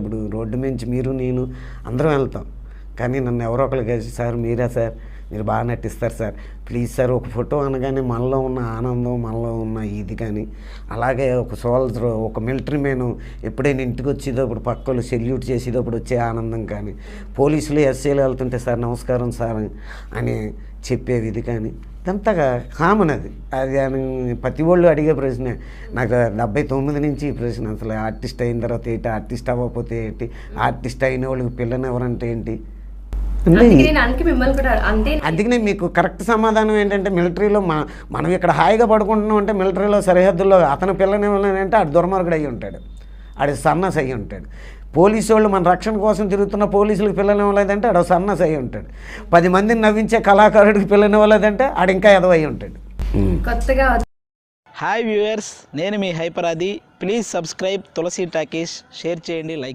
ఇప్పుడు రోడ్డు మించి మీరు నేను అందరం వెళ్తాం, కానీ నన్ను ఎవరో ఒకరు కలిసి సార్ మీరా సార్ మీరు బాగా నటిస్తారు సార్ ప్లీజ్ సార్ ఒక ఫోటో అనగానే మనలో ఉన్న ఆనందం మనలో ఉన్న ఇది కానీ, అలాగే ఒక సోల్జర్ ఒక మిలిటరీ మ్యాన్ ఎప్పుడైనా ఇంటికి వచ్చేటప్పుడు పక్కలు సెల్యూట్ చేసేటప్పుడు వచ్చే ఆనందం కానీ, పోలీసులు ఎస్ఐలు వెళ్తుంటే సార్ నమస్కారం సార్ అని చెప్పే విధి కానీ, ఇదంతా కామన్. అది ప్రతి వాళ్ళు అడిగే ప్రశ్న. నాకు 79 నుంచి ఈ ప్రశ్న, అసలు ఆర్టిస్ట్ అయిన తర్వాత ఏంటి, ఆర్టిస్ట్ అవ్వకపోతే ఏంటి, ఆర్టిస్ట్ అయిన వాళ్ళకి పిల్లని ఎవరంటే ఏంటి. అందుకనే మీకు కరెక్ట్ సమాధానం ఏంటంటే మిలిటరీలో మనం ఇక్కడ హాయిగా పడుకుంటున్నాం అంటే మిలిటరీలో సరిహద్దుల్లో అతను పిల్లని అంటే ఆడు దుర్మార్గుడు అయ్యి ఉంటాడు, ఆడు సన్నాసి అయ్యి ఉంటాడు. పోలీసు వాళ్ళు మన రక్షణ కోసం తిరుగుతున్న పోలీసులకు పిల్లని ఇవ్వలేదంటే ఆడు సన్నాసి అయ్యి ఉంటాడు. 10 మందిని నవ్వించే కళాకారుడికి పిల్లని ఇవ్వలేదంటే ఆడు ఇంకా ఎదవ అయ్యి ఉంటాడు. హాయ్ వ్యూవర్స్, నేను మీ హైపరాది. Please subscribe Tulasi talkies, share చేయండి, లైక్